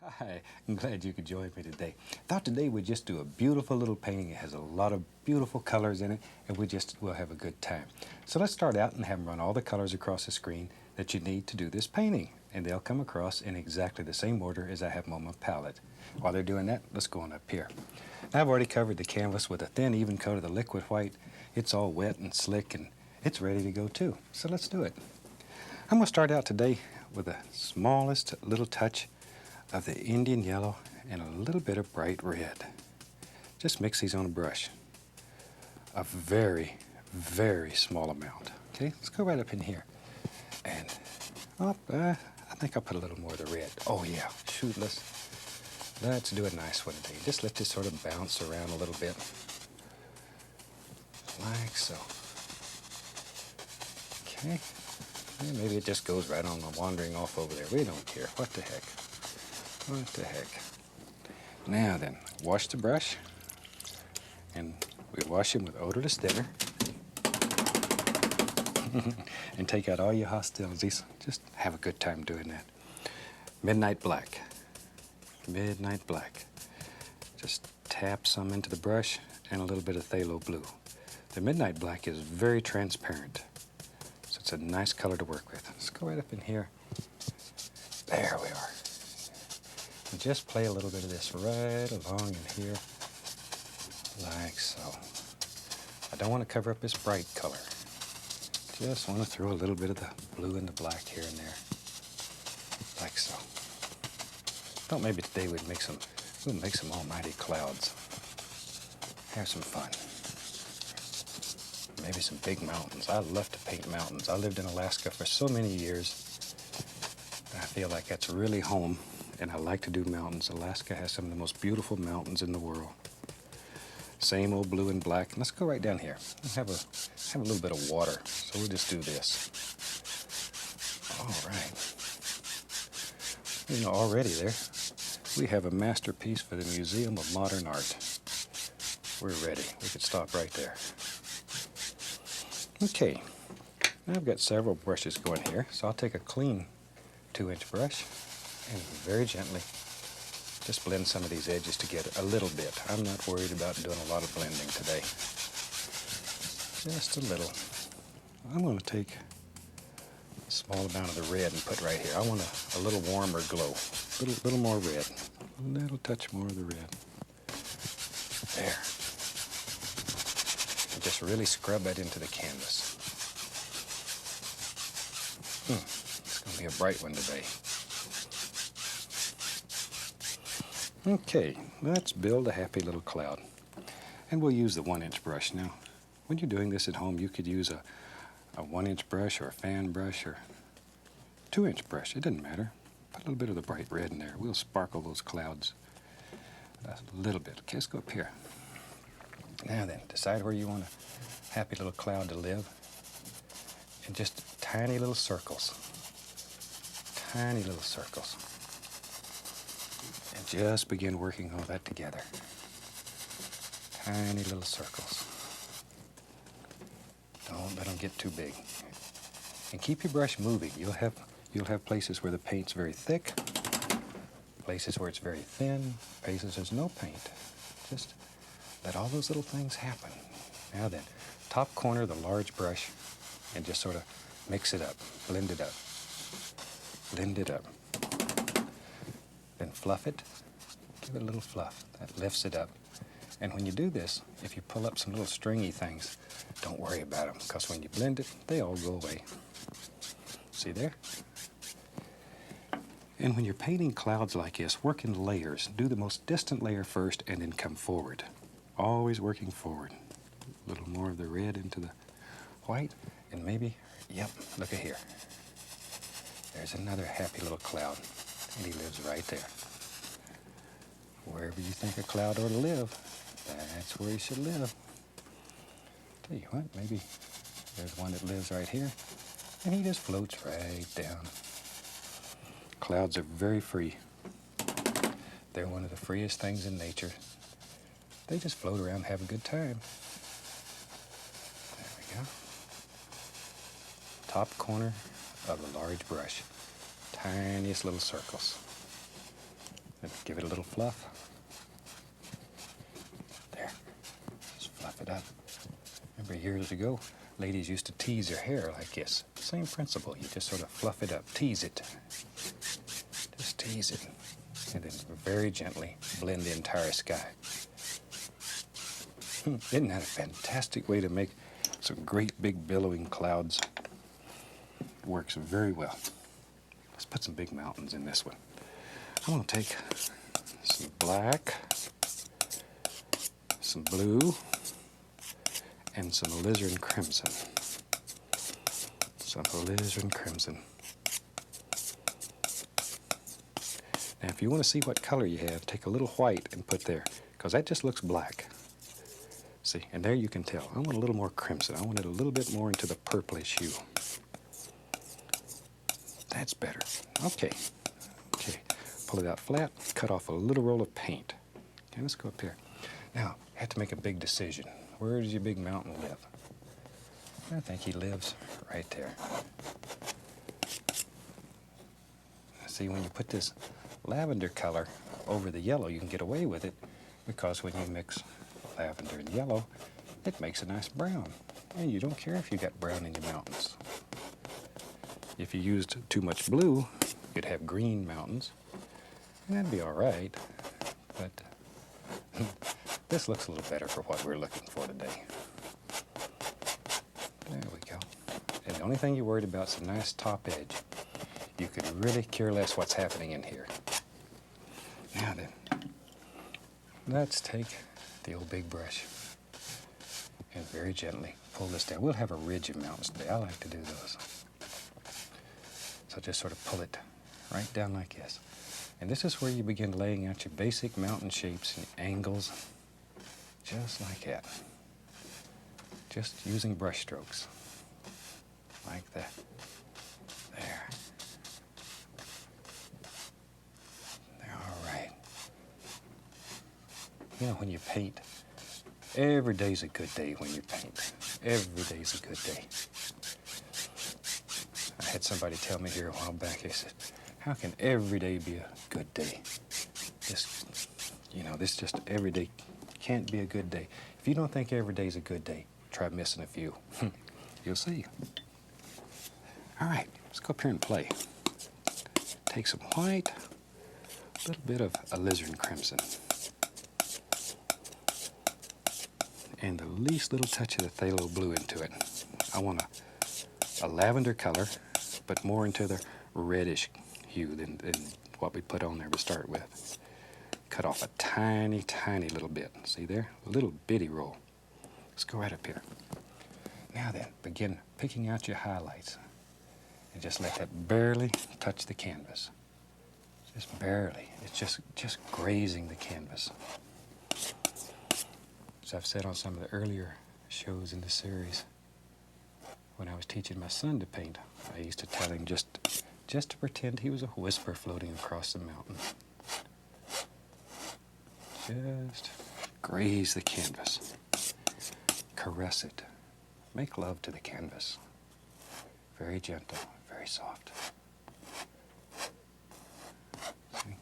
Hi, I'm glad you could join me today. Thought today we'd just do a beautiful little painting. It has a lot of beautiful colors in it, and we'll have a good time. So let's start out and have them run all the colors across the screen that you need to do this painting, and they'll come across in exactly the same order as I have them on my palette. While they're doing that, let's go on up here. Now, I've already covered the canvas with a thin, even coat of the liquid white. It's all wet and slick, and it's ready to go too. So let's do it. I'm going to start out today with the smallest little touch of the Indian yellow and a little bit of bright red. Just mix these on a brush. A very, very small amount. Okay, let's go right up in here. And I think I'll put a little more of the red. Oh yeah, shoot, let's do a nice one today. Just let this sort of bounce around a little bit. Like so. Okay, and maybe it just goes right on wandering off over there. We don't care. What the heck? What the heck? Now then, wash the brush, and we wash him with odorless thinner. And take out all your hostilities. Just have a good time doing that. Midnight black. Midnight black. Just tap some into the brush and a little bit of phthalo blue. The midnight black is very transparent, so it's a nice color to work with. Let's go right up in here. There we are. And just play a little bit of this right along in here, like so. I don't want to cover up this bright color. Just want to throw a little bit of the blue and the black here and there, like so. Thought maybe today we'll make some almighty clouds. Have some fun. Maybe some big mountains. I love to paint mountains. I lived in Alaska for so many years. I feel like that's really home. And I like to do mountains. Alaska has some of the most beautiful mountains in the world. Same old blue and black. Let's go right down here. Let's have a little bit of water. So we'll just do this. All right. You know, already there, we have a masterpiece for the Museum of Modern Art. We're ready. We could stop right there. Okay. Now I've got several brushes going here, so I'll take a clean 2-inch brush and very gently just blend some of these edges together a little bit. I'm not worried about doing a lot of blending today. Just a little. I'm going to take a small amount of the red and put right here. I want a little warmer glow. A little more red. A little touch more of the red. There. And just really scrub that into the canvas. It's going to be a bright one today. Okay, let's build a happy little cloud. And we'll use the 1-inch brush. Now, when you're doing this at home, you could use a 1-inch brush or a fan brush or 2-inch brush. It doesn't matter. Put a little bit of the bright red in there. We'll sparkle those clouds a little bit. Okay, let's go up here. Now then, decide where you want a happy little cloud to live. And just tiny little circles. Tiny little circles. And just begin working all that together. Tiny little circles. Don't let them get too big. And keep your brush moving. You'll have places where the paint's very thick, places where it's very thin, places there's no paint. Just let all those little things happen. Now then, top corner of the large brush and just sort of mix it up, blend it up. Blend it up. Then fluff it. Give it a little fluff. That lifts it up. And when you do this, if you pull up some little stringy things, don't worry about them, because when you blend it, they all go away. See there? And when you're painting clouds like this, work in layers. Do the most distant layer first and then come forward. Always working forward. A little more of the red into the white, and maybe, yep, look at here. There's another happy little cloud, and he lives right there. Wherever you think a cloud ought to live, that's where he should live. Tell you what, maybe there's one that lives right here, and he just floats right down. Clouds are very free. They're one of the freest things in nature. They just float around and have a good time. There we go. Top corner of the large brush. Tiniest little circles. Give it a little fluff. There. Just fluff it up. Remember years ago, ladies used to tease their hair like this. Same principle. You just sort of fluff it up. Tease it. Just tease it. And then very gently blend the entire sky. Isn't that a fantastic way to make some great big billowing clouds? It works very well. Let's put some big mountains in this one. I'm going to take some black, some blue, and some alizarin crimson. Some alizarin crimson. Now, if you want to see what color you have, take a little white and put there, because that just looks black. See, and there you can tell. I want a little more crimson. I want it a little bit more into the purplish hue. That's better. Okay. Okay. Pull it out flat. Cut off a little roll of paint. Okay, let's go up here. Now, I have to make a big decision. Where does your big mountain live? I think he lives right there. See, when you put this lavender color over the yellow, you can get away with it, because when you mix lavender and yellow, it makes a nice brown. And you don't care if you got brown in your mountains. If you used too much blue, you'd have green mountains. And that'd be all right. But this looks a little better for what we're looking for today. There we go. And the only thing you're worried about is a nice top edge. You could really care less what's happening in here. Now then, let's take the old big brush and very gently pull this down. We'll have a ridge of mountains today. I like to do those. So just sort of pull it right down like this. And this is where you begin laying out your basic mountain shapes and angles, just like that. Just using brush strokes, like that. There. All right. You know, when you paint, every day's a good day when you paint. Every day's a good day. I had somebody tell me here a while back, they said, how can every day be a good day? This just every day can't be a good day. If you don't think every day's a good day, try missing a few. You'll see. All right, let's go up here and play. Take some white, a little bit of alizarin crimson, and the least little touch of the phthalo blue into it. I want a lavender color, but more into the reddish hue than what we put on there to start with. Cut off a tiny, tiny little bit. See there? A little bitty roll. Let's go right up here. Now then, begin picking out your highlights. And just let that barely touch the canvas. Just barely. It's just grazing the canvas. As I've said on some of the earlier shows in the series, when I was teaching my son to paint, I used to tell him just to pretend he was a whisper floating across the mountain. Just graze the canvas. Caress it. Make love to the canvas. Very gentle, very soft. See?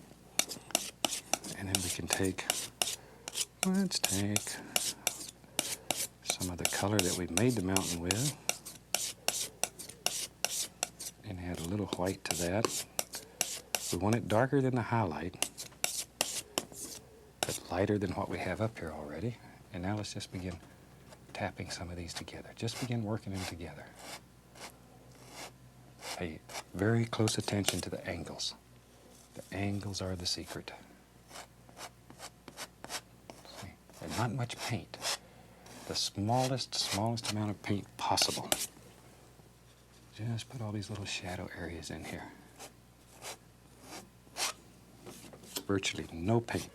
And then we can let's take some of the color that we made the mountain with and add a little white to that. We want it darker than the highlight, but lighter than what we have up here already. And now let's just begin tapping some of these together. Just begin working them together. Pay very close attention to the angles. The angles are the secret. See? And not much paint. The smallest amount of paint possible. Just put all these little shadow areas in here. Virtually no paint.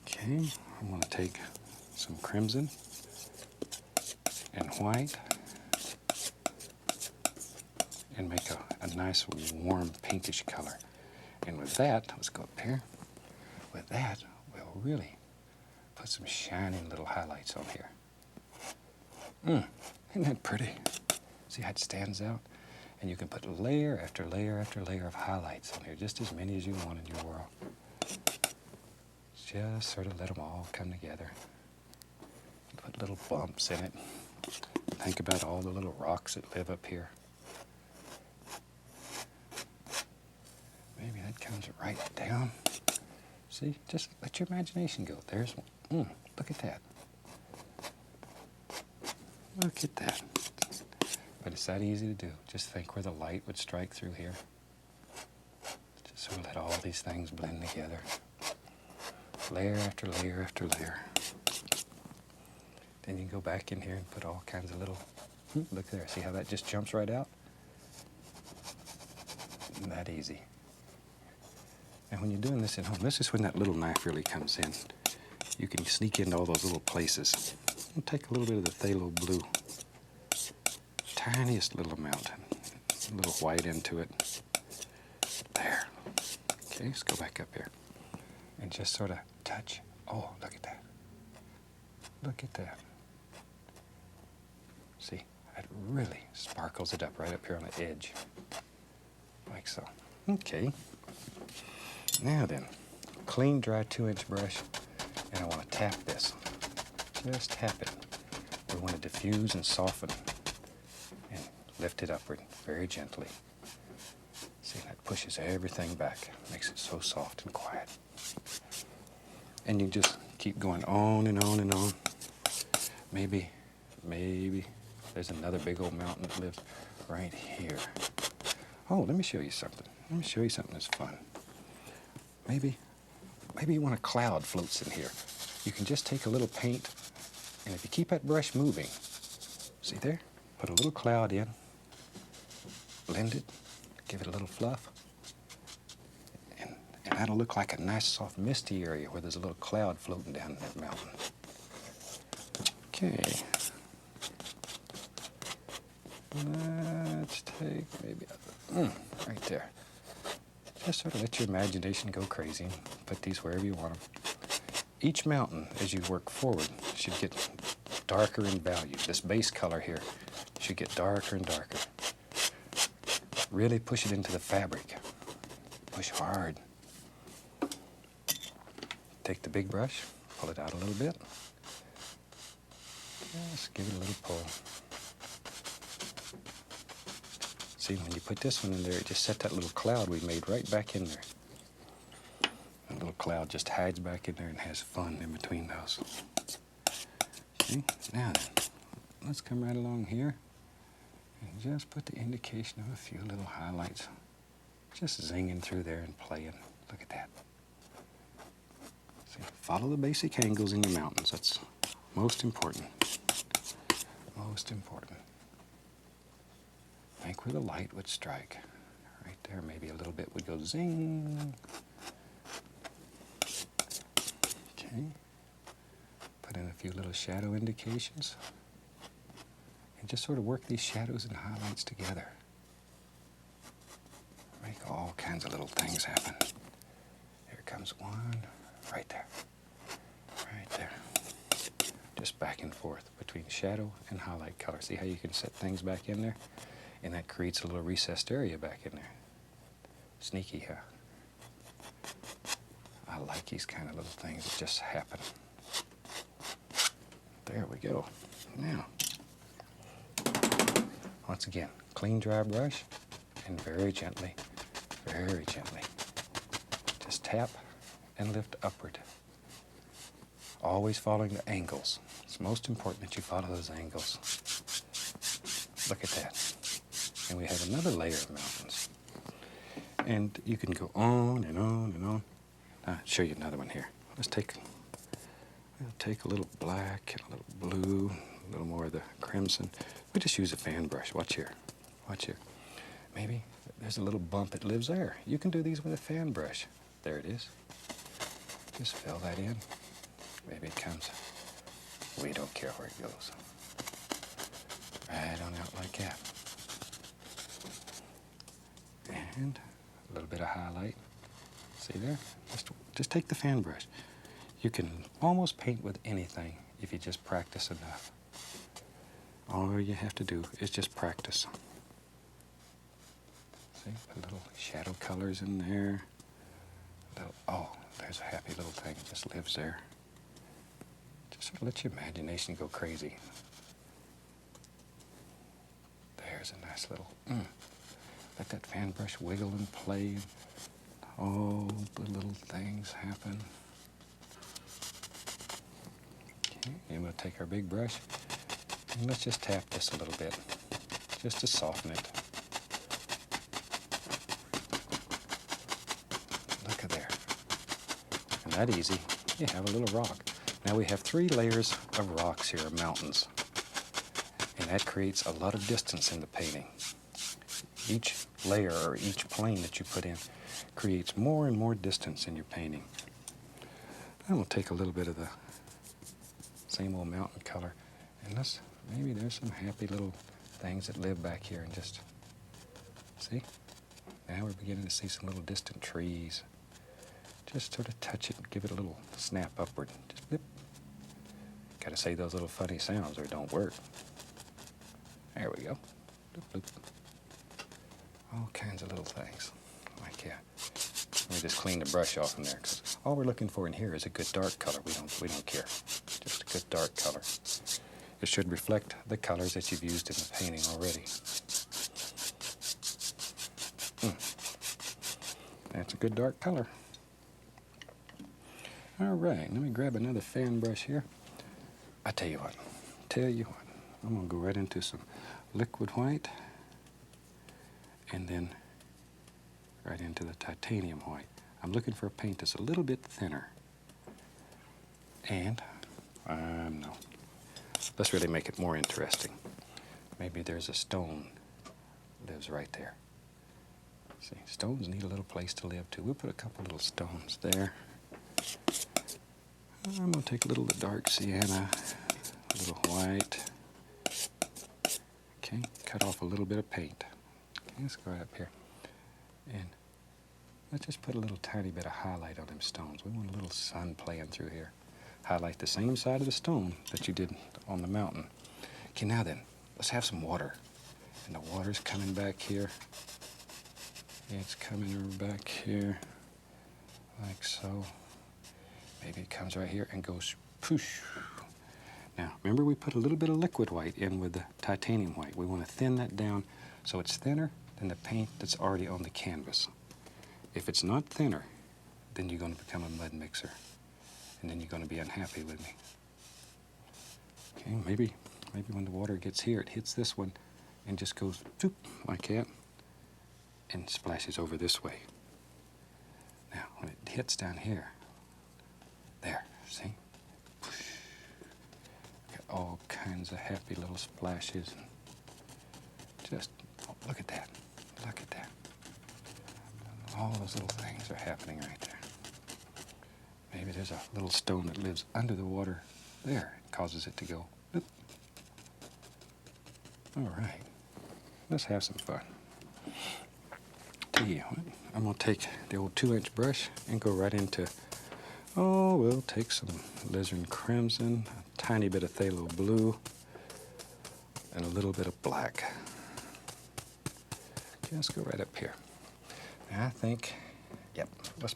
Okay, I'm going to take some crimson and white and make a nice warm pinkish color. And with that, let's go up here. With that, we'll really put some shining little highlights on here. Isn't that pretty? See how it stands out? And you can put layer after layer after layer of highlights on here, just as many as you want in your world. just sort of let them all come together. Put little bumps in it. Think about all the little rocks that live up here. Maybe that comes right down. See, just let your imagination go. There's one. Look at that. Look at that. But it's that easy to do. Just think where the light would strike through here. Just sort of let all these things blend together. Layer after layer after layer. Then you can go back in here and put all kinds of little, look there, see how that just jumps right out? Isn't that easy? And when you're doing this at home, this is when that little knife really comes in. You can sneak into all those little places. And take a little bit of the phthalo blue. Tiniest little amount. A little white into it. There. Okay, let's go back up here. And just sort of touch. Oh, look at that. Look at that. See, it really sparkles it up right up here on the edge. Like so. Okay. Now then, clean, dry 2-inch brush, and I want to tap this. Just tap it. We want to diffuse and soften and lift it upward very gently. See, that pushes everything back, makes it so soft and quiet. And you just keep going on and on and on. Maybe there's another big old mountain that lives right here. Oh, let me show you something. Let me show you something that's fun. Maybe you want a cloud floats in here. You can just take a little paint, and if you keep that brush moving, see there? Put a little cloud in, blend it, give it a little fluff, and that'll look like a nice soft misty area where there's a little cloud floating down that mountain. Okay. Let's take maybe right there. Just sort of let your imagination go crazy. Put these wherever you want them. Each mountain, as you work forward, should get darker in value. This base color here should get darker and darker. Really push it into the fabric. Push hard. Take the big brush, pull it out a little bit. Just give it a little pull. See, when you put this one in there, it just set that little cloud we made right back in there. That little cloud just hides back in there and has fun in between those. Okay, now then, let's come right along here and just put the indication of a few little highlights. Just zinging through there and playing. Look at that. See, follow the basic angles in your mountains. That's most important. Most important. Think where the light would strike. Right there, maybe a little bit would go zing. Okay. Put in a few little shadow indications. And just sort of work these shadows and highlights together. Make all kinds of little things happen. Here comes one. Right there. Right there. Just back and forth between shadow and highlight color. See how you can set things back in there? And that creates a little recessed area back in there. Sneaky, huh? I like these kind of little things that just happen. There we go. Now, once again, clean, dry brush, and very gently, just tap and lift upward. Always following the angles. It's most important that you follow those angles. Look at that. And we have another layer of mountains. And you can go on and on and on. I'll show you another one here. We'll take a little black and a little blue, a little more of the crimson. We just use a fan brush. Watch here. Watch here. Maybe there's a little bump that lives there. You can do these with a fan brush. There it is. Just fill that in. Maybe it comes. We don't care where it goes. Right on out like that. And a little bit of highlight. See there? Just take the fan brush. You can almost paint with anything if you just practice enough. All you have to do is just practice. See, put little shadow colors in there. Oh, there. there's a happy little thing that just lives there. Just sort of let your imagination go crazy. There's a nice little, let that fan brush wiggle and play. All the little things happen. Okay, and we'll take our big brush and let's just tap this a little bit, just to soften it. Look at there. And that easy, you have a little rock. Now we have 3 layers of rocks here, mountains. And that creates a lot of distance in the painting. Each layer or each plane that you put in creates more and more distance in your painting. I'm going to take a little bit of the same old mountain color and maybe there's some happy little things that live back here and just, see? Now we're beginning to see some little distant trees. Just sort of touch it and give it a little snap upward. Just blip. Got to say those little funny sounds or it don't work. There we go. Bloop, bloop. All kinds of little things. Like that. Let me just clean the brush off in there, because all we're looking for in here is a good dark color. We don't care. Just a good dark color. It should reflect the colors that you've used in the painting already. That's a good dark color. All right, let me grab another fan brush here. I tell you what, I'm going to go right into some liquid white and then right into the titanium white. I'm looking for a paint that's a little bit thinner. And, no, let's really make it more interesting. Maybe there's a stone lives right there. See, stones need a little place to live too. We'll put a couple little stones there. I'm going to take a little of the dark sienna, a little white. Okay, cut off a little bit of paint. Okay, let's go right up here. And let's just put a little tiny bit of highlight on them stones. We want a little sun playing through here. Highlight the same side of the stone that you did on the mountain. Okay, now then, let's have some water. And the water's coming back here. It's coming back here, like so. Maybe it comes right here and goes poosh. Now, remember we put a little bit of liquid white in with the titanium white. We want to thin that down so it's thinner than the paint that's already on the canvas. If it's not thinner, then you're going to become a mud mixer. And then you're going to be unhappy with me. Okay, maybe when the water gets here, it hits this one and just goes doop, like that, and splashes over this way. Now, when it hits down here, there, see? Got all kinds of happy little splashes. Just, oh, look at that. Look at that. All those little things are happening right there. Maybe there's a little stone that lives under the water. There, it causes it to go. Bloop. All right, let's have some fun. Tell you what, I'm going to take the old 2-inch brush and go right into, we'll take some alizarin crimson, a tiny bit of phthalo blue, and a little bit of black. Okay, let's go right up here. Now I think, yep, let's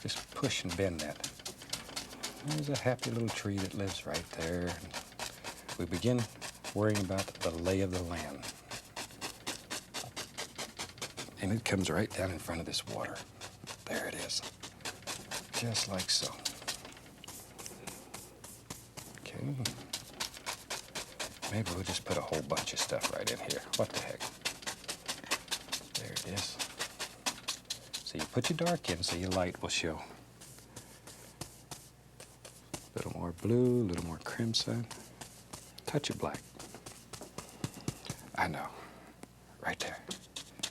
just push and bend that. There's a happy little tree that lives right there. And we begin worrying about the lay of the land. And it comes right down in front of this water. There it is. Just like so. Okay. Maybe we'll just put a whole bunch of stuff right in here. What the heck? There it is. So you put your dark in so your light will show. A little more blue, a little more crimson. Touch of black. I know. Right there.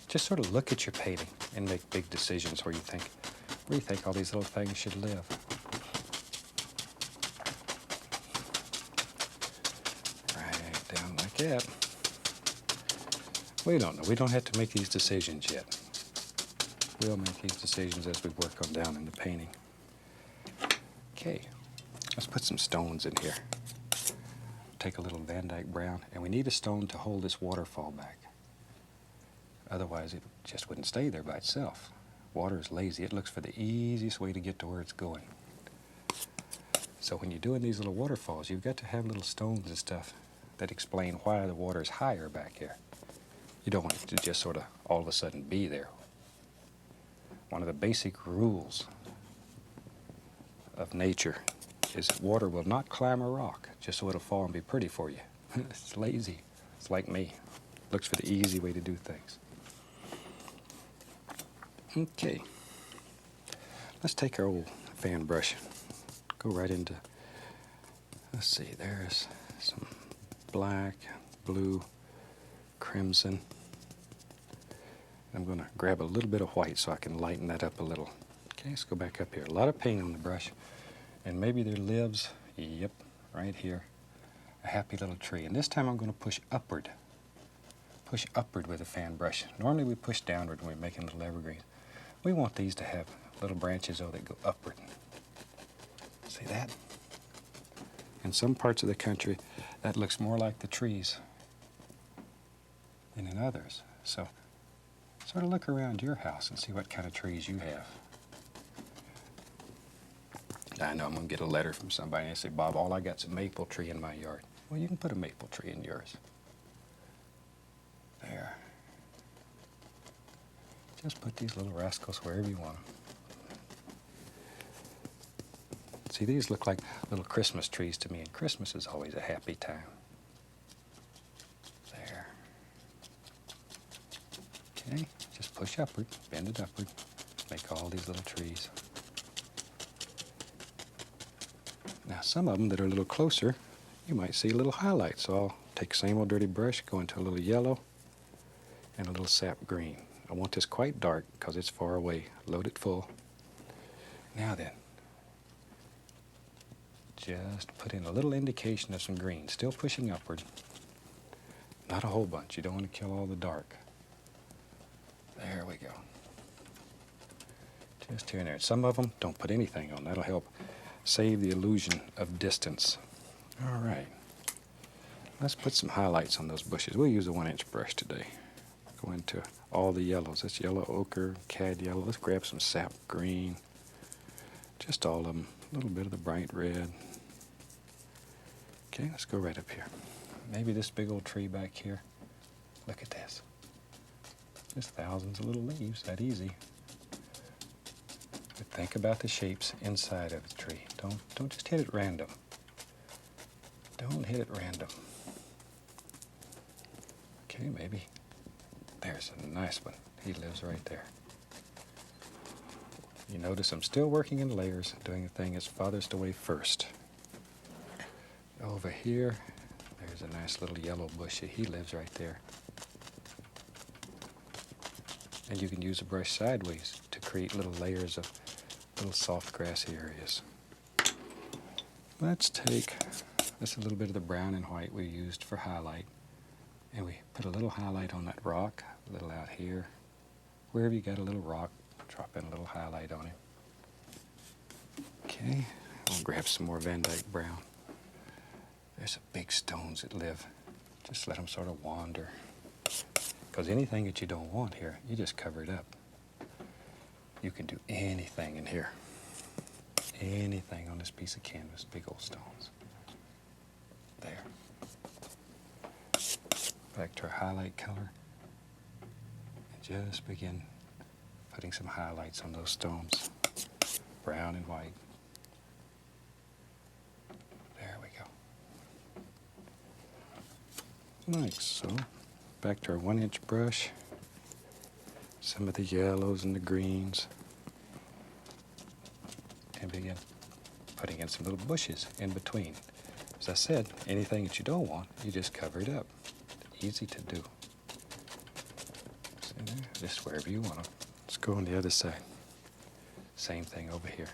Just sort of look at your painting and make big decisions where you think all these little things should live. Right down like that. We don't know. We don't have to make these decisions yet. We'll make these decisions as we work on down in the painting. Okay, let's put some stones in here. Take a little Van Dyke brown, and we need a stone to hold this waterfall back. Otherwise, it just wouldn't stay there by itself. Water is lazy. It looks for the easiest way to get to where it's going. So when you're doing these little waterfalls, you've got to have little stones and stuff that explain why the water is higher back here. You don't want it to just sort of all of a sudden be there. One of the basic rules of nature is that water will not climb a rock just so it'll fall and be pretty for you. It's lazy. It's like me. Looks for the easy way to do things. Okay. Let's take our old fan brush. Go right into, let's see, there's some black, blue, crimson. I'm going to grab a little bit of white so I can lighten that up a little. Okay, let's go back up here. A lot of paint on the brush. And maybe there lives, yep, right here, a happy little tree. And this time I'm going to push upward. Push upward with a fan brush. Normally we push downward when we're making little evergreens. We want these to have little branches, though, that go upward. See that? In some parts of the country, that looks more like the trees than in others. So sort of look around your house and see what kind of trees you have. I know I'm going to get a letter from somebody and they say, Bob, all I got's a maple tree in my yard. Well, you can put a maple tree in yours. There. Just put these little rascals wherever you want them. See, these look like little Christmas trees to me, and Christmas is always a happy time. There. Okay, just push upward, bend it upward, make all these little trees. Now, some of them that are a little closer, you might see little highlights. So I'll take the same old dirty brush, go into a little yellow and a little sap green. I want this quite dark because it's far away. Load it full. Now then, just put in a little indication of some green, still pushing upward. Not a whole bunch. You don't want to kill all the dark. There we go. Just here and there. Some of them, don't put anything on. That'll help save the illusion of distance. All right. Let's put some highlights on those bushes. We'll use a 1-inch brush today. Go into all the yellows. That's yellow ochre, cad yellow. Let's grab some sap green. Just all of them. A little bit of the bright red. Okay, let's go right up here. Maybe this big old tree back here. Look at this. Just thousands of little leaves, that easy. But think about the shapes inside of the tree. Don't just hit it random. Don't hit it random. Okay, maybe. There's a nice one. He lives right there. You notice I'm still working in layers, doing the thing as farthest away first. Over here, there's a nice little yellow bushy. He lives right there. And you can use a brush sideways to create little layers of little soft grassy areas. Let's take this a little bit of the brown and white we used for highlight. And we put a little highlight on that rock, a little out here. Wherever you got a little rock, drop in a little highlight on it. Okay, we'll grab some more Van Dyke brown. There's some big stones that live. Just let them sort of wander. Because anything that you don't want here, you just cover it up. You can do anything in here. Anything on this piece of canvas, big old stones. There. Back to our highlight color. And just begin putting some highlights on those stones. Brown and white. There we go. Like so. Back to our 1-inch brush. Some of the yellows and the greens. And begin putting in some little bushes in between. As I said, anything that you don't want, you just cover it up. Easy to do. See there? Just wherever you want them. Let's go on the other side. Same thing over here.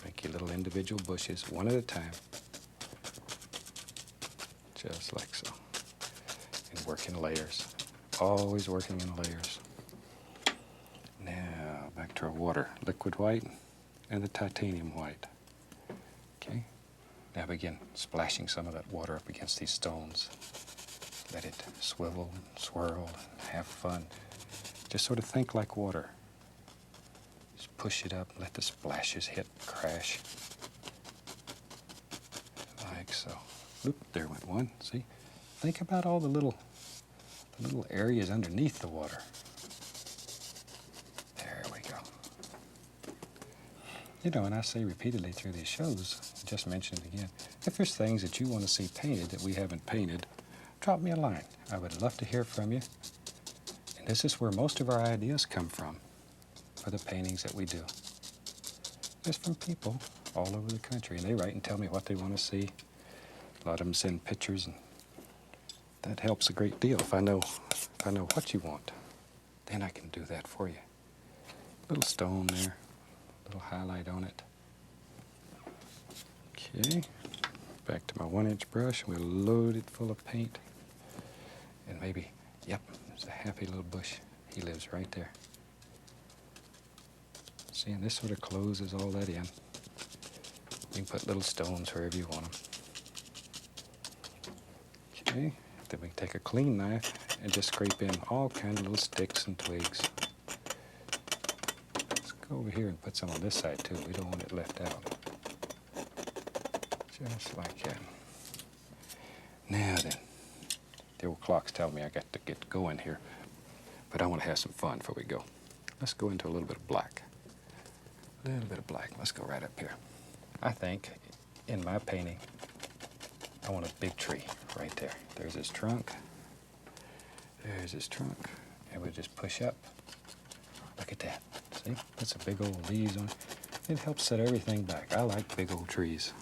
Make your little individual bushes one at a time. Just like so. And work in layers. Always working in layers. Now, back to our water. Liquid white and the titanium white. Okay? Now begin splashing some of that water up against these stones. Let it swivel and swirl and have fun. Just sort of think like water. push it up, let the splashes hit, crash. Like so. Oop, there went one, see? Think about all the little areas underneath the water. There we go. You know, and I say repeatedly through these shows, just mention it again, if there's things that you want to see painted that we haven't painted, drop me a line. I would love to hear from you. And this is where most of our ideas come from for the paintings that we do. It's from people all over the country, and they write and tell me what they want to see. A lot of them send pictures, and that helps a great deal. If I know what you want, then I can do that for you. Little stone there, little highlight on it. Okay, back to my 1-inch brush. We'll load it full of paint. And maybe, yep, there's a happy little bush. He lives right there. See, and this sort of closes all that in. You can put little stones wherever you want them. Okay, then we can take a clean knife and just scrape in all kinds of little sticks and twigs. Let's go over here and put some on this side too. We don't want it left out. Just like that. Now then, the old clock's telling me I got to get going here, but I want to have some fun before we go. Let's go into a little bit of black. A little bit of black. Let's go right up here. I think in my painting, I want a big tree right there. There's his trunk. There's his trunk. And we just push up. Look at that. See? Put some big old leaves on it. It helps set everything back. I like big old trees.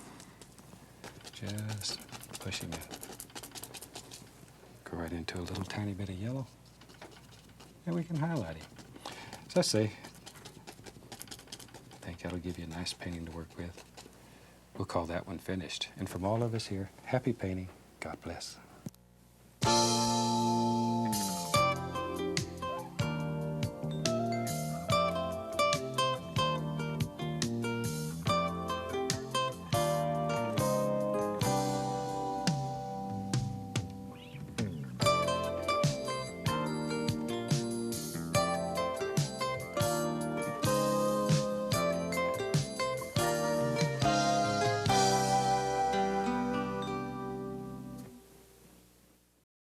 Just push him in. Go right into a little tiny bit of yellow. And we can highlight him. As I say, I think that'll give you a nice painting to work with. We'll call that one finished. And from all of us here, happy painting. God bless.